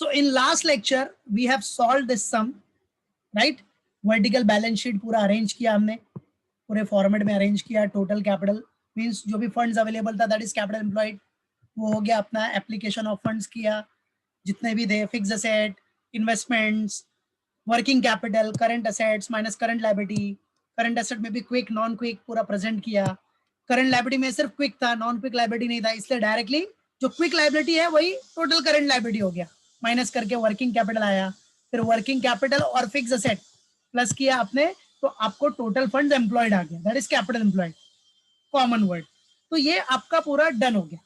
So in last lecture we have solved this sum, right? Vertical balance sheet पूरा arrange किया हमने, पूरे format में अरेंज किया. टोटल कैपिटल मींस जो भी फंड्स अवेलेबल था दैट इज कैपिटल एम्प्लॉयड, वो हो गया. अपना एप्लीकेशन ऑफ फंड्स किया, जितने भी थे, fix asset, investments, working capital, current assets minus current liability. Current asset में भी क्विक नॉन क्विक पूरा प्रेजेंट किया. करंट लायबिलिटी में सिर्फ क्विक था, नॉन क्विक लायबिलिटी नहीं था, इसलिए डायरेक्टली जो क्विक लायबिलिटी है वही टोटल करंट लायबिलिटी हो गया, माइनस करके वर्किंग कैपिटल आया. फिर वर्किंग कैपिटल और फिक्स असेट प्लस किया आपने, तो आपको टोटल फंड एम्प्लॉयड आ गया, that is capital employed, common word. तो ये आपका पूरा डन हो गया.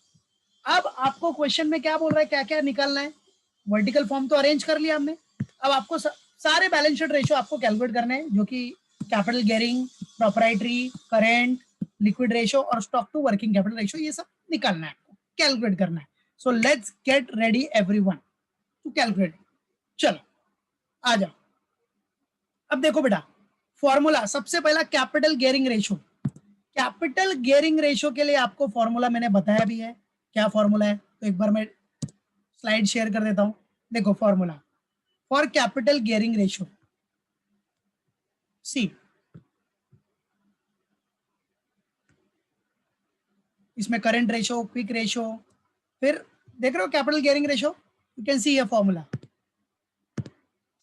अब आपको क्वेश्चन में क्या बोल रहा है, क्या क्या निकालना है. वर्टिकल फॉर्म तो अरेंज कर लिया हमने. अब आपको सारे बैलेंस शीट रेशियो आपको कैलकुलेट करने हैं, जो कि capital gearing, proprietary, current, liquid ratio और stock to working capital ratio, ये सब निकालना है आपको, कैलकुलेट करना है. So let's get ready everyone to calculate. चलो आ जाओ. अब देखो बेटा, फॉर्मूला सबसे पहला capital gearing ratio. Capital gearing ratio के लिए आपको फॉर्मूला मैंने बताया भी है. क्या फॉर्मूला है, तो एक बार मैं स्लाइड शेयर कर देता हूं. देखो formula for capital gearing ratio, see, इसमें करंट रेशियो, क्विक रेशियो, फिर देख रहे हो capital gearing ratio, you can see ये formula.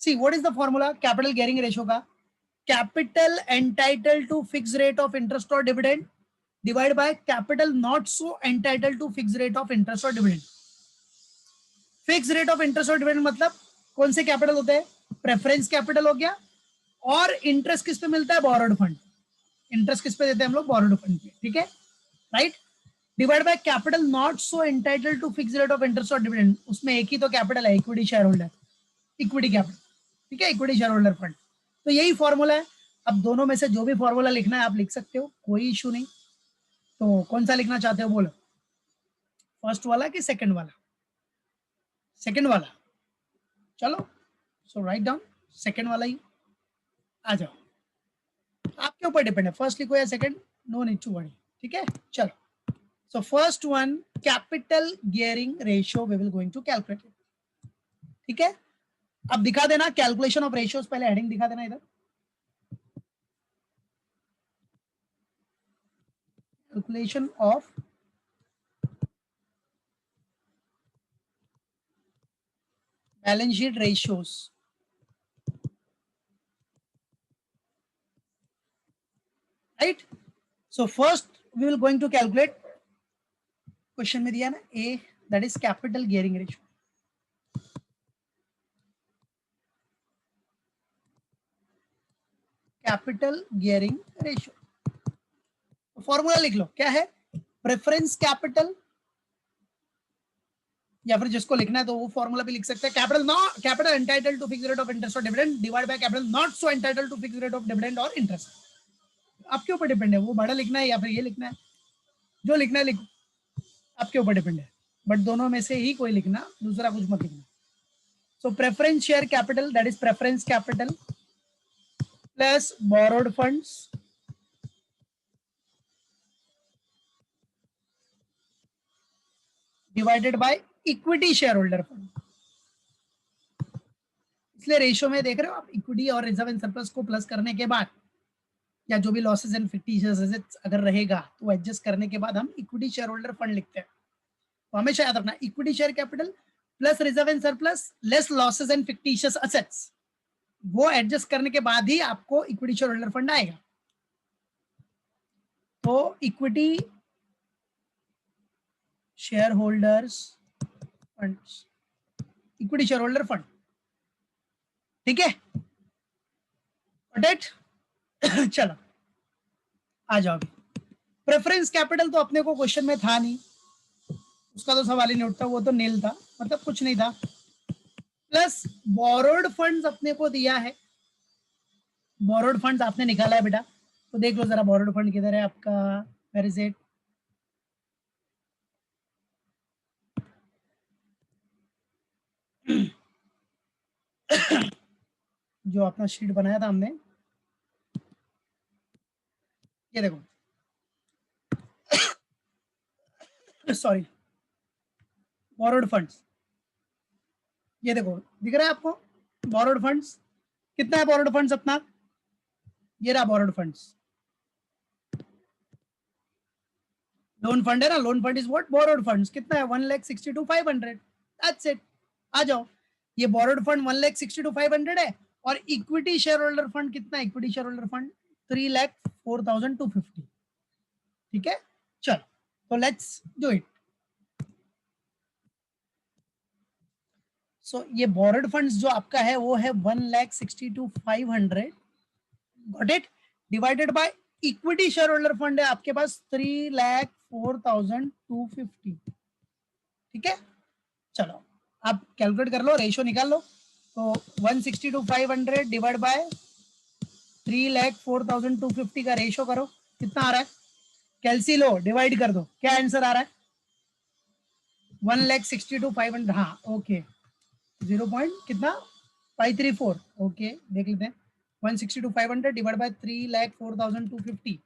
See what is the formula capital gearing ratio का. Capital entitle to fix rate of interest और dividend divide by capital not so entitle to fix rate of interest और dividend. Fix rate of interest और dividend मतलब कौन से capital होते हैं, preference capital हो गया, और इंटरेस्ट किस पे मिलता है, बोरोड फंड. इंटरेस्ट किस पे देते हैं हम लोग, बोरोड फंड पे, ठीक है, right. Divide by capital not so entitle to fix rate of interest और डिविडेंड, उसमें एक ही तो कैपिटल है, equity share holder, equity capital, ठीक है, इक्विटी शेयर होल्डर फंड. तो यही फॉर्मूला है. अब दोनों में से जो भी फॉर्मूला लिखना है आप लिख सकते हो, कोई इशू नहीं. तो कौन सा लिखना चाहते हो बोलो, फर्स्ट वाला कि सेकंड वाला. सेकंड वाला, चलो. सो राइट डाउन सेकंड वाला ही. आ जाओ, आपके ऊपर डिपेंड है, फर्स्ट लिखो या second, no need to worry, ठीक है. चलो, so first one capital gearing ratio we will going to calculate, ठीक है. अब दिखा देना कैलकुलेशन ऑफ रेशियोज, पहले हेडिंग दिखा देना इधर, calculation of balance sheet ratios, right. So first we will going to calculate, question में दिया ना ए, that is capital gearing ratio. Capital gearing ratio formula लिख लो, क्या है, प्रेफरेंस कैपिटल, या फिर जिसको लिखना है तो वो फॉर्मूला भी लिख सकते हैं. Capital entitle to fix rate of interest और dividend divide by capital not so entitle to fix rate of dividend और इंटरेस्ट. आपके ऊपर डिपेंड है, वो बड़ा लिखना है या फिर ये लिखना है, जो लिखना है लिखो, आपके ऊपर डिपेंड है. बट दोनों में से ही कोई लिखना, दूसरा कुछ मत लिखना. So preference share capital, that is preference capital plus borrowed funds divided by equity share holder fund. इसलिए रेशियो में देख रहे हो आप, इक्विटी और रिजर्व एंड सरप्लस को प्लस करने के बाद, या जो भी लॉसेस एंड फिक्टिशियस एसेट्स अगर रहेगा तो एडजस्ट करने के बाद हम इक्विटी शेयर होल्डर फंड लिखते हैं. तो हमेशा याद रखना, equity share capital plus reserve and surplus less losses and fictitious assets, वो एडजस्ट करने के बाद ही आपको इक्विटी शेयर होल्डर फंड आएगा. तो equity share holders fund, equity share holder fund, ठीक है, इट. चलो आ जाओ. प्रेफरेंस कैपिटल तो अपने को क्वेश्चन में था नहीं, उसका तो सवाल ही नहीं उठता, वो तो नील था, मतलब कुछ नहीं था. प्लस बोरोड फंड्स अपने को दिया है, बोरोड फंड्स आपने निकाला है बेटा, तो देख लो जरा बोरोड फंड किधर है आपका, वेयर इज इट. जो अपना शीट बनाया था हमने, ये देखो, सॉरी, बोरोड फंड्स, ये देखो दिख रहा है आपको बोरोड फंड्स, कितना है बोरोड फंड्स अपना, ये रहा बोरोड फंड्स, लोन फंड है ना, loan fund is what, borrowed funds, कितना है 1,62,500, दैट्स इट। आ जाओ, ये बोरोड फंड 1,62,500 है, और इक्विटी शेयर होल्डर फंड कितना है, इक्विटी शेयर होल्डर फंड 3,04,250, ठीक है। चलो तो लेट्स डू इट। सो ये बोरोड फंड्स जो आपका है वो है 1,62,500, got it, divided by equity share holder fund है आपके पास 3,04,250, ठीक है। चलो आप कैलकुलेट कर लो, रेशियो निकाल लो। तो 1,62,500 डिवाइड बाय 3,04,250 का रेशियो करो, कितना आ रहा है, कैलसी लो, डिवाइड कर दो, क्या आंसर आ रहा है 1,62,500, हाँ ओके, 0 कितना 534, ओके देख लेते हैं, 1,62,500 divide by 3,04,250,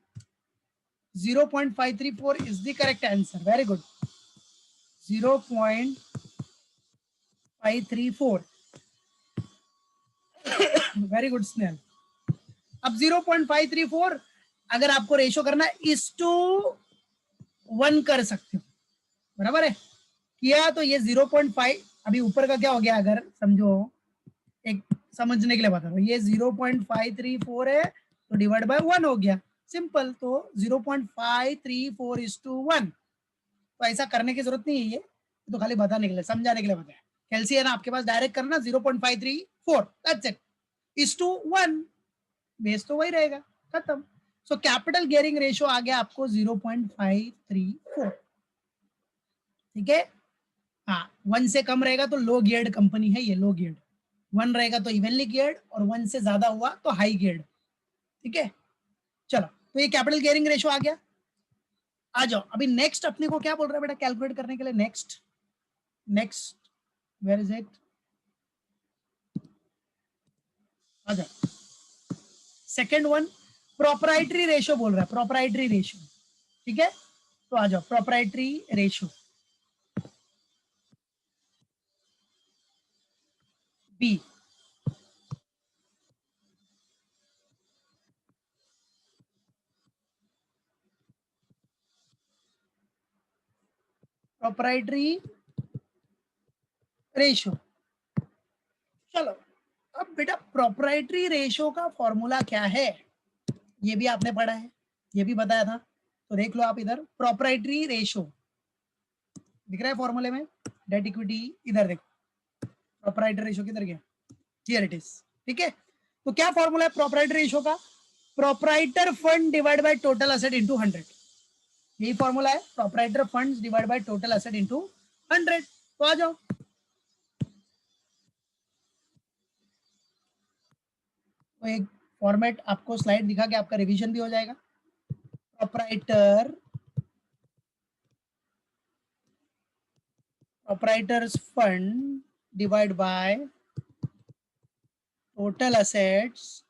0.534 is the correct answer. Very good. 0.534. Very good, Snehal. अब 0.534 अगर आपको रेशो करना इस टू 1 कर सकते हो, बराबर है, किया तो ये 0.5, अभी ऊपर का क्या हो गया, अगर समझो, एक समझने के लिए बता रहा हूँ, ये 0.534 है तो डिवाइड बाय 1 हो गया, सिंपल। तो 0.534 is to 1, तो ऐसा करने की जरूरत नहीं है, ये तो खाली बताने के लिए, समझाने के लिए बताया। कैलसी है ना आपके पास, डायरेक्ट करना 0.534, that's it, is to 1, base तो वही रहेगा, खत्म। सो कैपिटल गियरिंग रेशियो आ गया आपको 0.534, ठीक है। हाँ 1 से कम रहेगा तो लो गियर्ड कंपनी है ये, लो गियर्ड, 1 रहेगा तो इवनली गियर्ड, और 1 से ज्यादा हुआ तो हाई गियर्ड, ठीक है। चलो तो ये कैपिटल गियरिंग रेशियो आ गया। आ जाओ अभी नेक्स्ट अपने को क्या बोल रहा है बेटा कैलकुलेट करने के लिए, नेक्स्ट वेयर इज इट, आ जाओ सेकेंड वन, प्रोपराइटरी रेशियो बोल रहा है, प्रोपराइटरी रेशियो, ठीक है। तो आ जाओ proprietary ratio, B, proprietary ratio. चलो अब बेटा प्रोपराइटरी रेशियो का फॉर्मूला क्या है, ये भी आपने पढ़ा है, ये भी बताया था, तो देख लो आप इधर, प्रोपराइटरी रेशियो दिख रहा है फॉर्मूले में, डेट इक्विटी, इधर देखो प्रोपराइटरी रेशियो किधर गया, हियर इट इज, ठीक है। तो क्या फॉर्मूला है प्रोपराइटरी रेशियो का, proprietor fund divide by total asset into 100, यही फॉर्मूला है, proprietor funds divide by total asset into 100। तो आ जाओ, तो एक फॉर्मेट आपको स्लाइड दिखा के आपका रिवीजन भी हो जाएगा। Proprietors fund divide by total assets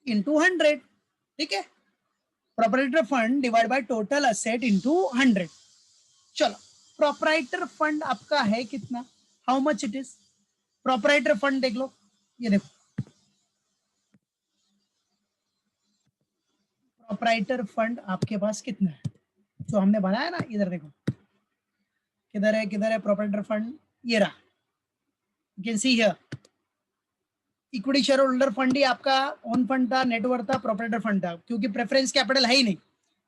into 100, ठीक है। Proprietor fund divide by total asset into 100। चलो प्रोपराइटर फंड आपका है कितना, how much it is, proprietor fund देख लो, ये देखो प्रोपराइटर फंड आपके पास कितना है, जो हमने बनाया ना, इधर देखो किधर है प्रोपराइटर फंड, ये रहा, you can see here, equity share holder fund ही आपका ओन फंड था, नेटवर्थ था, प्रोपराइटर फंड था, क्योंकि प्रेफरेंस कैपिटल है ही नहीं,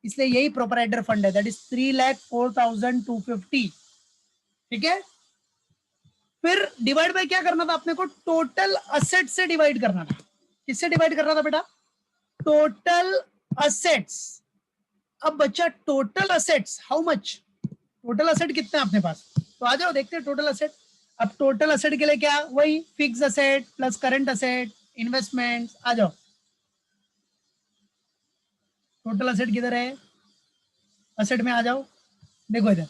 इसलिए यही प्रोपराइटर फंड है, दैट इज 3,04,250, ठीक है। फिर डिवाइड बाय क्या करना था अपने को, टोटल असेट से डिवाइड करना था, किससे डिवाइड करना था बेटा, टोटल असेट्स। अब बच्चा total assets how much, total asset कितना है अपने पास, तो आ जाओ देखते हैं टोटल असेट। अब टोटल असेट के लिए क्या, वही fix asset plus current asset, investment, आ जाओ टोटल असेट किधर है, असेट में आ जाओ, देखो इधर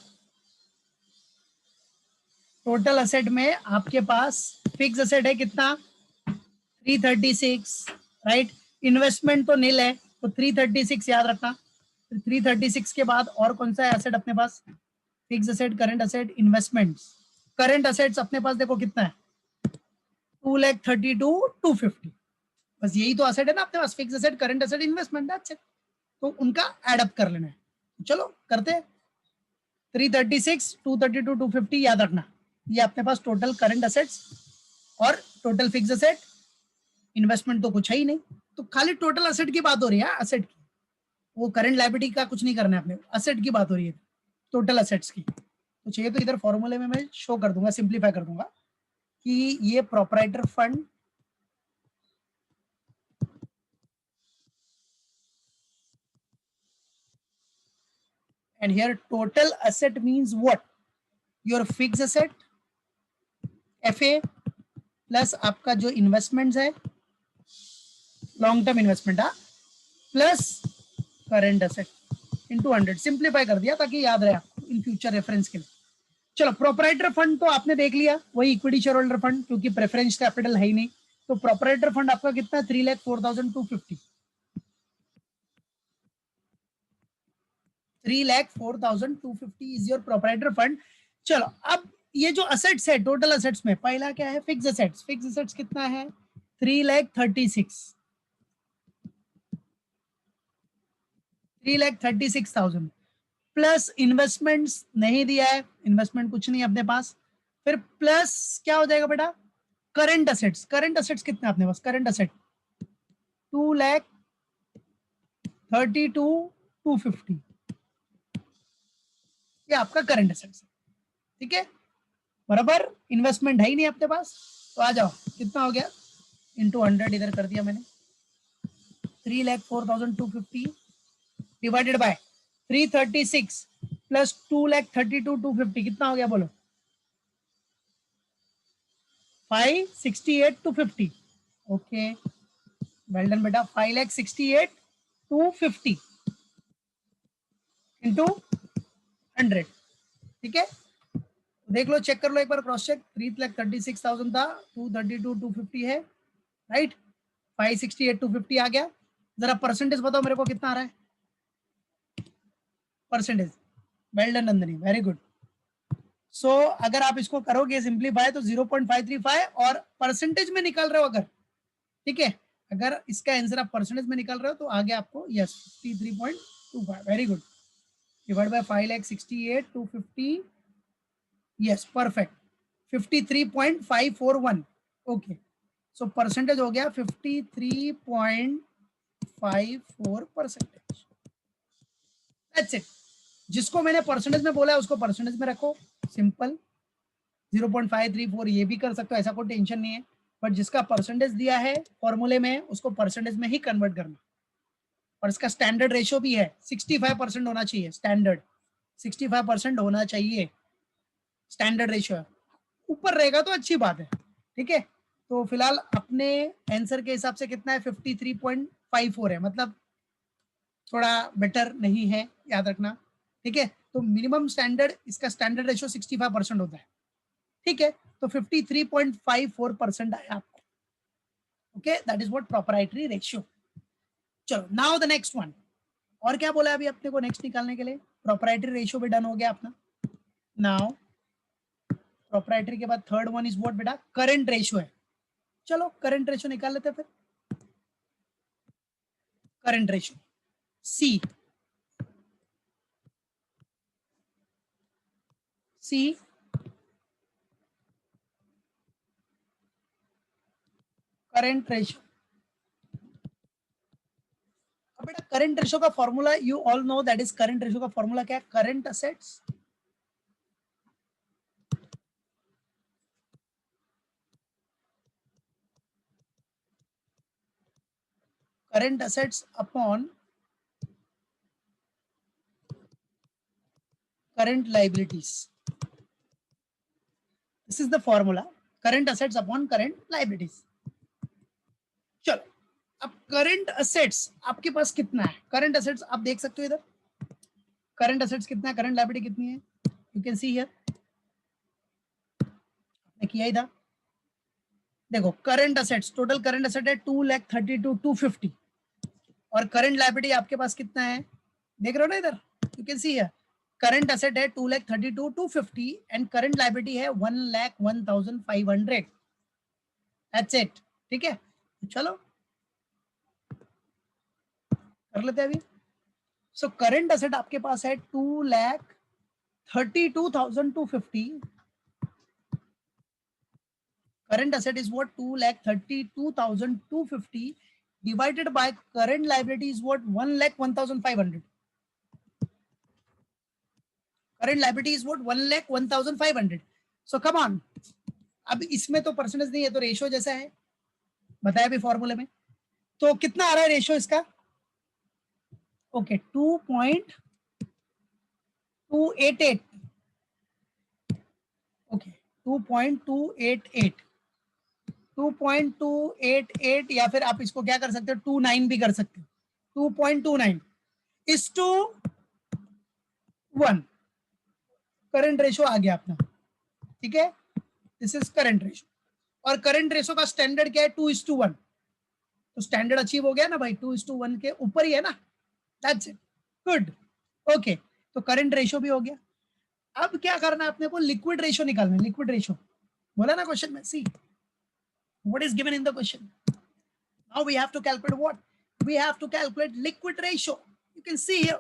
टोटल असेट में आपके पास फिक्स असेट है कितना 336, राइट, इन्वेस्टमेंट तो नील है, तो 336 याद रखना। 336 के बाद और कौन सा है एसेट अपने पास, fix asset, current asset, investments. Current assets अपने पास देखो कितना है, 2,32,250। बस यही तो असेट है ना अपने पास, fix asset, current asset, investment, that's it. तो उनका एडअप कर लेना है। चलो करते हैं। 336, 232, 250 याद रखना, ये अपने पास टोटल करंट असेट्स और टोटल फिक्स असेट, इन्वेस्टमेंट तो कुछ है ही नहीं, तो खाली टोटल असेट की बात हो रही है, असेट की। वो करंट लायबिलिटी का कुछ नहीं करना है अपने, असेट की बात हो रही है, टोटल असेट्स की। तो चाहिए तो इधर फॉर्मूले में मैं शो कर दूंगा, सिंप्लीफाई कर दूंगा कि ये proprietor fund and here total asset means what, your fixed asset FA plus आपका जो इन्वेस्टमेंट्स है, long term investment, plus current asset into 100। Simplify कर दिया ताकि याद रहे आपको इन फ्यूचर रेफरेंस के लिए। चलो प्रोपराइटर फंड तो आपने देख लिया, वही इक्विटी शेयर होल्डर फंड, क्योंकि प्रेफरेंस कैपिटल है ही नहीं। तो प्रोपराइटर फंड आपका कितना, 3,04,250। 3,04,250 इज योर प्रोपराइटर फंड। चलो अब ये जो असेट्स है, टोटल असेट्स में पहला क्या है, फिक्स असेट्स। फिक्स असेट्स कितना है, 3,36,000 प्लस इन्वेस्टमेंट्स नहीं दिया है, इन्वेस्टमेंट कुछ नहीं अपने पास। फिर प्लस क्या हो जाएगा बेटा, करंट असेट्स। करंट असेट्स कितना अपने पास, करंट असेट 2,32,250, ये आपका करंट असेट्स। ठीक है, बराबर। इन्वेस्टमेंट है ही नहीं अपने पास, तो आ जाओ कितना हो गया, इंटू 100 इधर कर दिया मैंने। 3,04,250 डिवाइडेड बाय 336 प्लस 2,32,250 कितना हो गया बोलो, 568,250। ओके, वेल डन बेटा। 5,68,250 इंटू 100। ठीक है, देख लो, चेक कर लो एक बार, क्रॉस चेक। 3,36,000 था, 232,250 है, राइट। 568,250 आ गया। जरा परसेंटेज बताओ मेरे को कितना आ रहा है, percentage. Well done Nandini, very good. So अगर आप इसको करोगे सिंप्लीफाई तो 0.535, और परसेंटेज में निकाल रहे हो अगर, ठीक है, अगर इसका आंसर आप परसेंटेज में निकाल रहे हो तो आगे आपको yes 53.25, very good, divide by 5,68,250, yes perfect, 53.541। Okay, so percentage हो गया 53.54%। That's it. जिसको मैंने परसेंटेज में बोला है उसको परसेंटेज में रखो, सिंपल। 0.534 ये भी कर सकते हो, ऐसा कोई टेंशन नहीं है। बट जिसका परसेंटेज दिया है फॉर्मूले में उसको परसेंटेज में ही कन्वर्ट करना। और इसका स्टैंडर्ड रेशियो भी है, 65% होना चाहिए, स्टैंडर्ड 65% होना चाहिए, स्टैंडर्ड रेशियो है। ऊपर रहेगा तो अच्छी बात है। ठीक है, तो फिलहाल अपने आंसर के हिसाब से कितना है, 53.54 है, मतलब थोड़ा बेटर नहीं है, याद रखना। ठीक है, तो मिनिमम स्टैंडर्ड, इसका स्टैंडर्ड रेशियो 65% होता है। ठीक है, तो 53.54% आया आपको। Okay, that is what proprietary ratio. चलो नाउ द नेक्स्ट वन। और क्या बोला अभी अपने को नेक्स्ट निकालने के लिए, प्रोप्राइटरी रेशियो भी डन हो गया अपना। नाउ प्रोप्राइटरी के बाद थर्ड वन इज व्हाट बेटा, करंट रेशियो है। चलो करंट रेशियो निकाल लेते हैं फिर। करंट रेशियो सी, सी करंट रेशियो। अब बेटा करंट रेशियो का formula you all know, that is, current ratio का फॉर्मूला क्या है, current assets current assets upon current liabilities. This is the formula, current assets upon current liabilities. चलो अब current assets आपके पास कितना है, करंट असेट्स आप देख सकते हो इधर, करंट असेट्स कितना है, करंट लायबिलिटी कितनी है, यू कैन सी हियर, आपने किया ही था। देखो current assets, total current asset है 2,32,250, और करंट लायबिलिटी आपके पास कितना है, देख रहे हो ना इधर, you can see here current asset है 2,32,250 एंड करंट लाइबिलिटी है 1,01,500। That's it. ठीक है, चलो कर लेते हैं अभी। सो करंट असेट आपके पास है 2,32,250। Current asset is what? 2,32,250 divided by current liability is what? 1,01,500. Current liability is what? 1,01,500. So come on. अब इसमें तो परसेंटेज नहीं है, तो रेशियो जैसा है बताया भी फॉर्मूले में। तो कितना आ रहा है रेशियो इसका? ओके 2.288। ओके 2.288 2.288 या फिर आप इसको क्या कर सकते हो 29 भी कर सकते हो। 2.29 इज टू 1 करंट रेशो आ गया अपना। ठीक है, दिस इज करंट रेशो। और करंट रेशो का स्टैंडर्ड क्या है? 2:1। तो स्टैंडर्ड अचीव हो गया ना भाई, 2:1 के ऊपर ही है ना। That's it, good. ओके, तो करंट रेशो भी हो गया। अब क्या करना है अपने को? लिक्विड रेशो निकालना है। लिक्विड रेशो बोला ना क्वेश्चन में। सी what is given in the question. Now we have to calculate what? We have to calculate liquid ratio. You can see here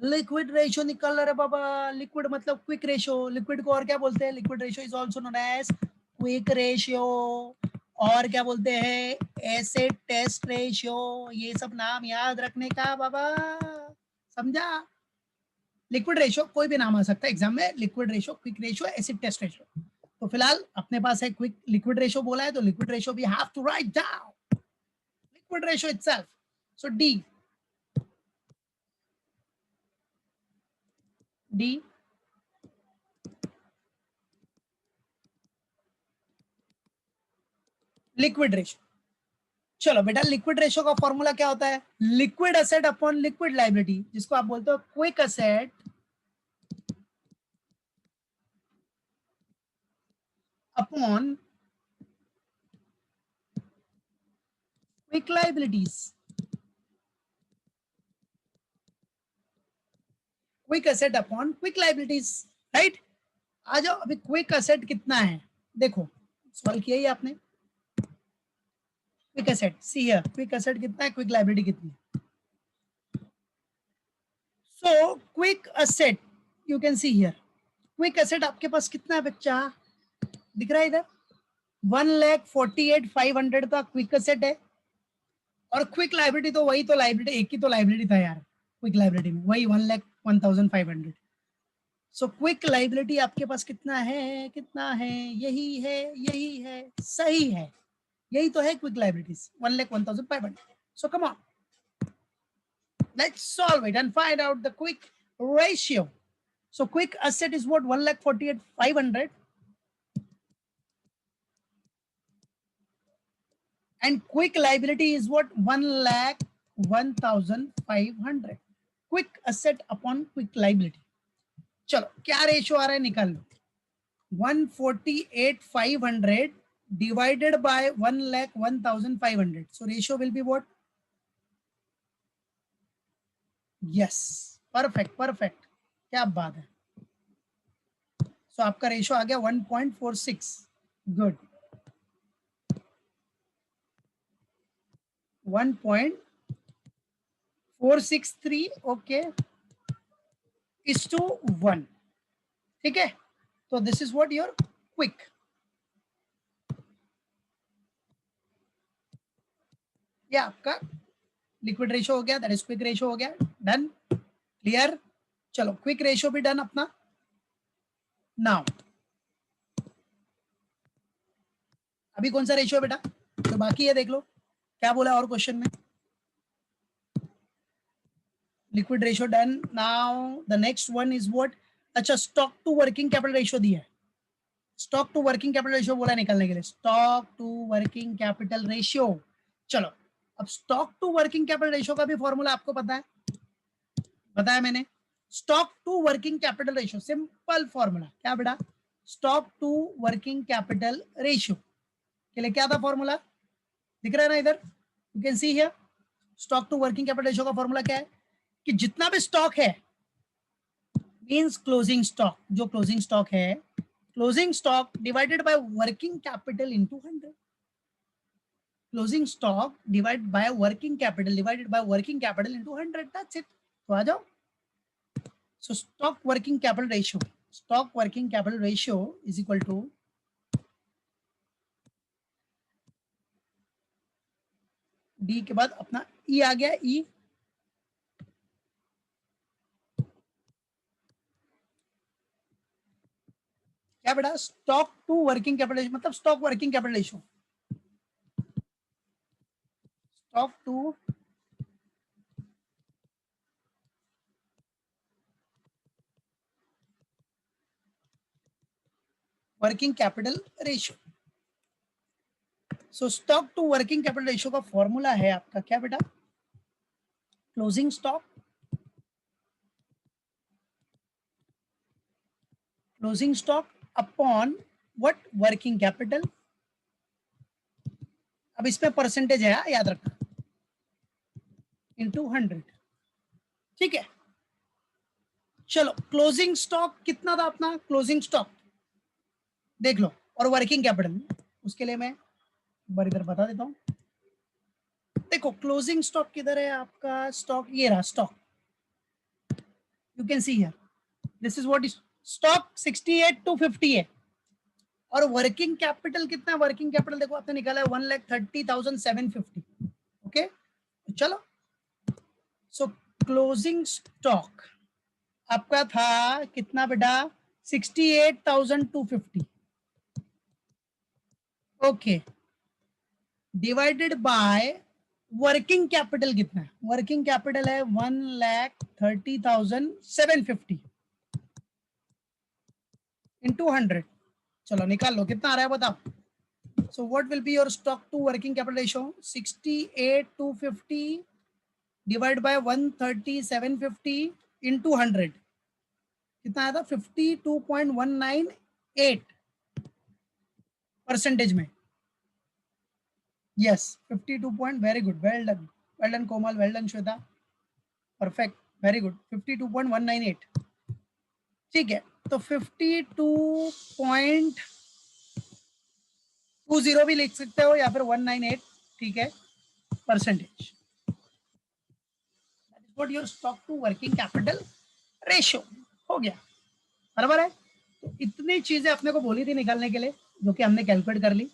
liquid ratio निकल रहा है बाबा। लिक्विड मतलब क्विक रेशियो। लिक्विड को और क्या बोलते हैं? Liquid ratio is also known as quick ratio, और क्या बोलते हैं? Acid test ratio. ये सब नाम याद रखने का बाबा, समझा? लिक्विड रेशियो कोई भी नाम आ सकता है एग्जाम में। Liquid ratio, quick ratio, acid test ratio. तो फिलहाल अपने पास है क्विक लिक्विड रेशियो बोला है, तो liquid ratio we have to write down liquid ratio itself. So the liquid ratio. चलो बेटा, लिक्विड रेशियो का फॉर्मूला क्या होता है? Liquid asset upon liquid liability, जिसको आप बोलते हो quick asset upon quick liabilities. Quick asset upon quick liabilities, right. आ जाओ, अभी क्विक एसेट कितना है देखो, सॉल्व किया ही आपने। Quick asset see here, quick asset कितना है, क्विक लाइबिलिटी कितनी है। So quick asset you can see here, quick asset आपके पास कितना है बच्चा? दिख रहा है इधर 1,48,500 का क्विक एसेट है। और क्विक लाइबिलिटी तो वही तो लाइबिलिटी, एक ही तो लाइबिलिटी था यार क्विक लाइबिलिटी में, वही 1,01,500। सो क्विक लाइबिलिटी आपके पास कितना है? कितना है? यही है, यही है, सही है, यही तो है quick liabilities 1,01,500। So come on, let's solve it and find out the quick ratio. So quick asset is what? 1,48,500 and quick liability is what? 1,01,500. Quick asset upon quick liability. चलो क्या रेशियो आ रहा है निकाल लो। 148,500 divided by 1,01,500. So ratio will be what? Yes, perfect, perfect. क्या बात है। So आपका ratio आ गया 1.46. Good, 1.463 okay is to 1। ठीक है, तो this is what your quick. ये आपका लिक्विड रेशियो हो गया, दैट इज क्विक रेशियो हो गया। Done, clear. चलो क्विक रेशियो भी डन अपना। नाउ अभी कौन सा रेशियो बेटा तो बाकी है, देख लो क्या बोला और क्वेश्चन में। Liquid ratio done. Now the next one is what? अच्छा, stock to working capital ratio दिया है। Stock to working capital ratio बोला निकालने के लिए, stock to working capital ratio. चलो अब stock to working capital ratio का भी फॉर्मूला आपको पता है, बताया मैंने। Stock to working capital ratio simple formula क्या बेटा? Stock to working capital ratio के लिए क्या था फॉर्मूला? दिख रहा है ना इधर, you can see here. Stock to working capital ratio का फॉर्मूला क्या है? कि जितना भी स्टॉक है मीन्स क्लोजिंग स्टॉक, जो क्लोजिंग स्टॉक है, closing stock divided by working capital into 100, closing stock divide by working capital divided by working capital into 100, that's it. तो आ जाओ। So stock working capital ratio, stock working capital ratio is equal to, D के बाद अपना ई आ गया, E क्या बेटा, स्टॉक टू वर्किंग कैपिटल मतलब stock working capital ratio, stock to working capital ratio. So stock to working capital ratio का formula है आपका क्या बेटा, closing stock, closing stock upon what, working capital. अब इसमें परसेंटेज है याद रखना, इनटू 100, ठीक है। चलो क्लोजिंग स्टॉक कितना था अपना, क्लोजिंग स्टॉक देख लो, और वर्किंग कैपिटल, उसके लिए मैं बार इधर बता देता हूं। देखो क्लोजिंग स्टॉक किधर है आपका, स्टॉक ये रहा, stock you can see here, this is what is stock 68 to 50 है, और वर्किंग कैपिटल कितना है, वर्किंग कैपिटल देखो आपने निकाला है 1,30,750, ओके। चलो सो क्लोजिंग स्टॉक आपका था कितना बेटा, 68,250, okay, divided by working capital कितना है, वर्किंग कैपिटल है 1,30,750 इंटू 100, चलो निकाल लो कितना आ रहा है बताओ। So what will be your stock to working capital ratio, 68,250 divide by 1,30,750 into 100, कितना आया था, 52.198 परसेंटेज में, yes 52 point, very good, well done Komal, well done Shweta, perfect, very good, 52.198, ठीक है। तो 52.20 भी लिख सकते हो या फिर 198, ठीक है, percentage, that is what your stock to working capital ratio, हो गया, बराबर है। तो इतनी चीजें अपने को बोली थी निकालने के लिए, जो कि हमने कैलकुलेट कर ली,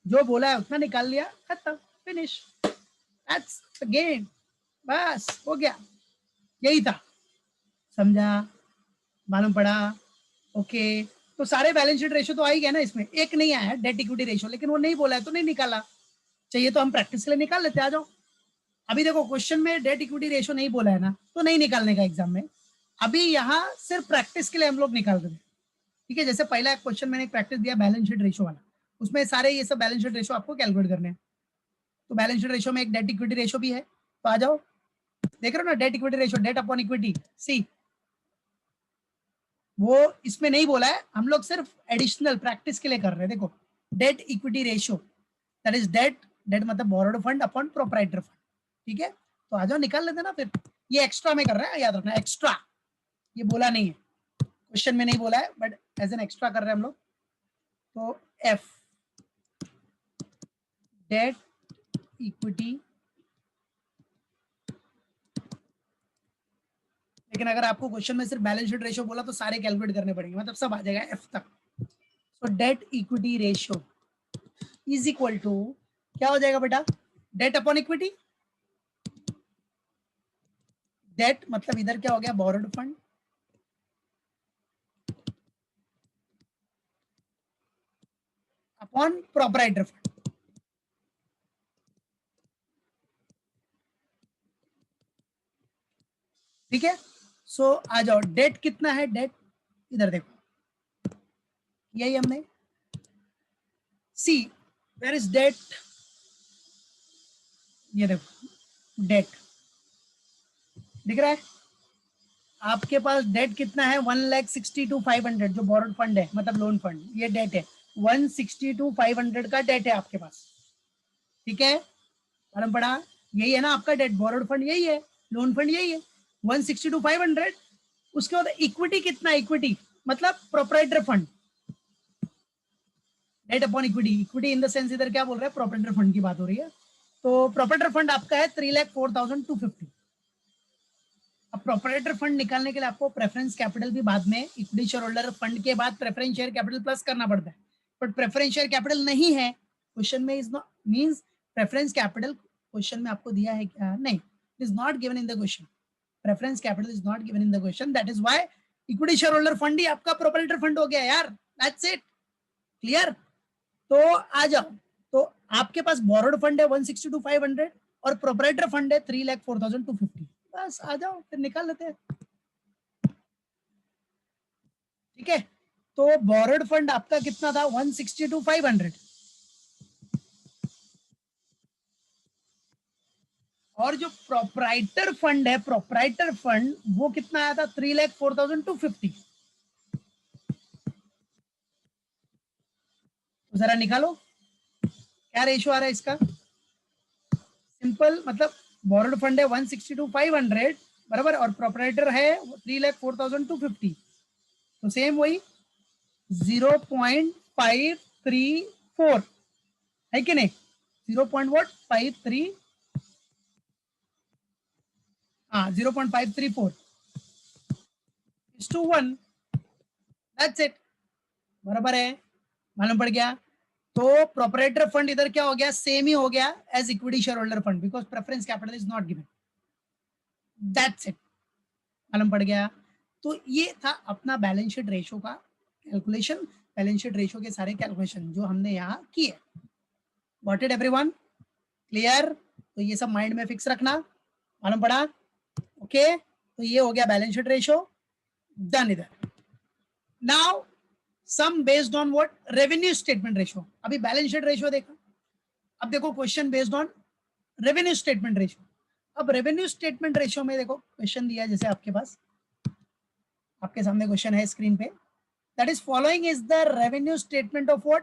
जो बोला है उतना निकाल लिया, खत्म, फिनिश, दैट्स द गेम, बस हो गया, यही था, समझा, मालूम पड़ा, ओके। तो सारे बैलेंस शीट रेशियो तो आ ही गया ना, इसमें एक नहीं आया डेट इक्विटी रेशियो, लेकिन वो नहीं बोला है तो नहीं निकाला, चाहिए तो हम प्रैक्टिस के लिए निकाल लेते, आ जाओ। अभी देखो क्वेश्चन में डेट इक्विटी रेशियो नहीं बोला है ना, तो नहीं निकालने का एग्जाम में, अभी यहाँ सिर्फ प्रैक्टिस के लिए हम लोग निकाल रहे हैं, ठीक है। जैसे पहला क्वेश्चन मैंने एक प्रैक्टिस दिया बैलेंस शीट रेशियो वाला, उसमें सारे ये सब बैलेंस शीट रेशियो आपको कैलकुलेट करने हैं, तो बैलेंस शीट रेशियो में एक डेट इक्विटी रेशियो भी है, तो आ जाओ, देख रहे हो ना, debt equity ratio, debt upon equity, see वो इसमें नहीं बोला है, हम लोग सिर्फ एडिशनल प्रैक्टिस के लिए कर रहे हैं, देखो debt equity ratio, that is debt, debt मतलब borrowed fund upon proprietor fund, ठीक है। तो आ जाओ निकाल लेते ना फिर, ये एक्स्ट्रा में कर रहे हैं, याद रखना एक्स्ट्रा, ये बोला नहीं है, क्वेश्चन में नहीं बोला है, बट एज एन एक्स्ट्रा कर रहे हैं हम लोग। तो एफ डेट इक्विटी, लेकिन अगर आपको क्वेश्चन में सिर्फ बैलेंस शीट रेशियो बोला तो सारे कैलकुलेट करने पड़ेंगे, मतलब सब आ जाएगा एफ तक। So debt equity ratio is equal to क्या हो जाएगा बेटा, डेट अपॉन इक्विटी, डेट मतलब इधर क्या हो गया, borrowed fund, upon proprietor fund, ठीक है। सो आ जाओ, डेट कितना है, डेट इधर देखो, यही हमने सी, वेयर इज डेट, ये देखो डेट दिख रहा है आपके पास, डेट कितना है, 1,62,500 जो बोरोड फंड है, मतलब लोन फंड, ये डेट है 1,62,500 का डेट है आपके पास, ठीक है, मालूम पड़ा, यही है ना आपका डेट, बोरोड फंड यही है, लोन फंड यही है 1,62,500, उसके बाद इक्विटी कितना, इक्विटी मतलब proprietary fund, debt upon equity, equity in the sense इधर क्या बोल रहे हैं, प्रोप्राइटरी फंड की बात हो रही है। तो प्रोप्राइटरी फंड आपका है 3,04,250। अब प्रोप्राइटरी फंड निकालने के लिए आपको प्रेफरेंस कैपिटल भी बाद में, इक्विटी शेयर होल्डर फंड के बाद प्रेफरेंस शेयर कैपिटल प्लस करना पड़ता है, बट प्रेफरेंस शेयर कैपिटल नहीं है क्वेश्चन में, is not means preference capital question में आपको दिया है क्या, नहीं, it is not given in the question, preference capital is not given in the question, that is why equity share holder fund ही आपका प्रोप्राइटरी फंड हो गया यार, दैट्स इट, क्लियर। तो आ जाओ, तो आपके पास बोरोड फंड है 162,500 और प्रोप्राइटरी फंड है 3,04,250, बस आ जाओ फिर निकाल लेते हैं, ठीक है। तो बोरोड फंड आपका कितना था 162,500 और जो प्रोप्राइटर फंड है, प्रोप्राइटर फंड वो कितना आया था 3,04,250, तो जरा निकालो क्या रेशियो आ रहा है इसका, सिंपल मतलब बोरोड फंड है 162,500 बराबर और प्रोप्राइटर है 3,04,250, तो सेम वही 0.534 है कि नहीं, 0.534, हाँ 0.534 to 1, दैट्स इट, बराबर है, मालूम पड़ गया। तो प्रोपराइटर फंड इधर क्या हो गया, सेम ही हो गया as equity share holder fund because preference capital is not given, that's it, मालूम पड़ गया। तो ये था अपना बैलेंस शीट रेशो का कैलकुलेशन, बैलेंस शीट रेशो के सारे कैलकुलेशन जो हमने यहाँ किए, गॉट इट एवरीवन, क्लियर। तो ये सब माइंड में फिक्स रखना, मालूम पड़ा, ओके। तो ये हो गया बैलेंस शीट रेशो, डन इधर। Now some based on what, revenue statement ratio, अभी बैलेंस शीट रेशो देखा, अब देखो question based on revenue statement ratio. अब रेवेन्यू स्टेटमेंट रेशो में देखो क्वेश्चन दिया है, जैसे आपके पास आपके सामने क्वेश्चन है स्क्रीन पे, that is following is the revenue statement of what,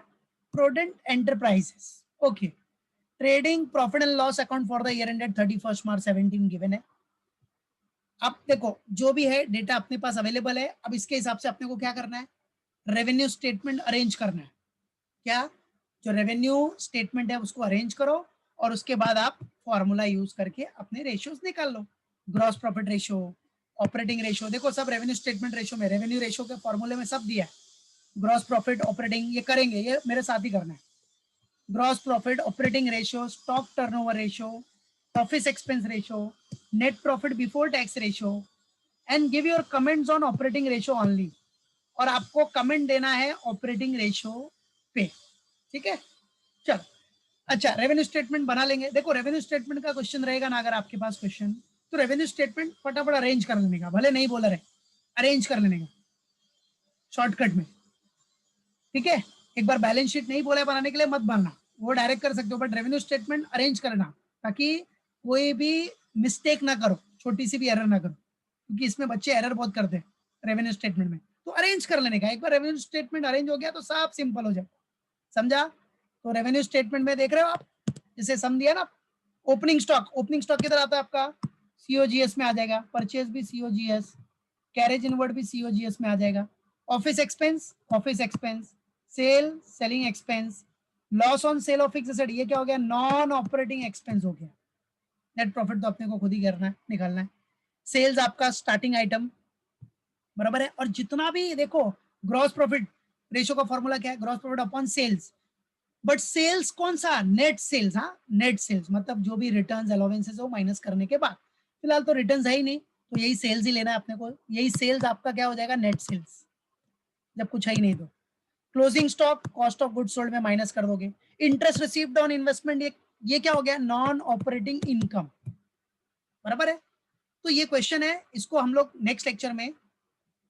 prudent enterprises, okay, trading profit and loss account for the year ended 31 March 17 given है। अब देखो जो भी है डेटा अपने पास अवेलेबल है, अब इसके हिसाब से अपने को क्या करना है, रेवेन्यू स्टेटमेंट अरेंज करना है, क्या, जो रेवेन्यू स्टेटमेंट है उसको अरेंज करो और उसके बाद आप फॉर्मूला यूज करके अपने रेशियोज निकाल लो, gross profit ratio, operating ratio, देखो सब रेवेन्यू स्टेटमेंट रेशियो में, रेवेन्यू रेशियो के फॉर्मूले में सब दिया है, ग्रॉस प्रॉफिट ऑपरेटिंग, ये करेंगे, ये मेरे साथ ही करना है, gross profit operating ratio, stock turnover ratio, office expense ratio, net profit before tax ratio and give your comments on operating ratio only, और आपको कमेंट देना है ऑपरेटिंग रेशियो पे, ठीक है। चलो अच्छा, रेवेन्यू स्टेटमेंट बना लेंगे, देखो रेवेन्यू स्टेटमेंट का क्वेश्चन रहेगा ना अगर आपके पास क्वेश्चन, तो रेवेन्यू स्टेटमेंट फटाफट अरेंज कर लेने का, भले नहीं बोला रहे, अरेंज कर लेने का शॉर्टकट में, ठीक है। एक बार बैलेंस शीट नहीं बोला बनाने के लिए मत भरना, वो डायरेक्ट कर सकते हो, बट रेवेन्यू स्टेटमेंट अरेंज करना ताकि कोई भी मिस्टेक ना करो, छोटी सी भी एरर ना करो, क्योंकि इसमें बच्चे एरर बहुत करते हैं रेवेन्यू स्टेटमेंट में, तो अरेंज कर लेने का, एक बार रेवेन्यू स्टेटमेंट अरेंज हो गया तो सब सिंपल हो जाए, समझा। तो रेवेन्यू स्टेटमेंट में देख रहे हो आप, जैसे सम दिया ना, ओपनिंग स्टॉक, ओपनिंग स्टॉक किधर आता है आपका, सीओजीएस में आ जाएगा, परचेज भी सीओजीएस, कैरेज इनवर्ड भी सीओजीएस में आ जाएगा, office expense, office expense, sale, selling expense, loss on sale of fixed asset, ये क्या हो गया, नॉन ऑपरेटिंग एक्सपेंस हो गया, नेट प्रॉफिट तो अपने को खुद ही करना है, निकालना है, सेल्स आपका स्टार्टिंग आइटम, बराबर है, और जितना भी देखो ग्रॉस प्रॉफिट रेशियो का फॉर्मूला क्या है, gross profit upon sales, but sales कौन सा, नेट सेल्स, हाँ नेट सेल्स मतलब जो भी रिटर्न्स अलाउंसेस हो माइनस करने के बाद, फिलहाल तो रिटर्न्स है ही नहीं, तो यही सेल्स ही लेना है अपने को, यही सेल्स आपका क्या हो जाएगा, नेट सेल्स, जब कुछ है ही नहीं तो। Closing stock cost of goods sold में माइनस कर दोगे, इंटरेस्ट रिसीव्ड ऑन इन्वेस्टमेंट, ये क्या हो गया, नॉन ऑपरेटिंग इनकम, बराबर है। तो ये क्वेश्चन है, इसको हम लोग नेक्स्ट लेक्चर में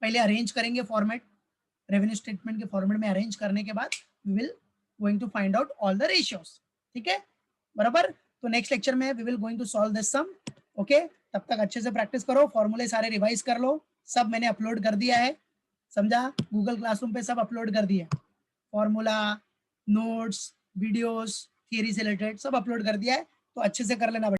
पहले अरेंज करेंगे फॉर्मेट, रेवेन्यू स्टेटमेंट के फॉर्मेट में अरेंज करने के बाद we will going to find out all the ratios, ठीक है, बराबर। तो नेक्स्ट लेक्चर में we will going to solve this sum, okay. तब तक अच्छे से प्रैक्टिस करो, फॉर्मूले सारे रिवाइज कर लो, सब मैंने अपलोड कर दिया है, समझा, गूगल क्लासरूम पे सब अपलोड कर दिया, फॉर्मूला, नोट्स, वीडियोस, थियरी से रिलेटेड सब अपलोड कर दिया है, तो अच्छे से कर लेना।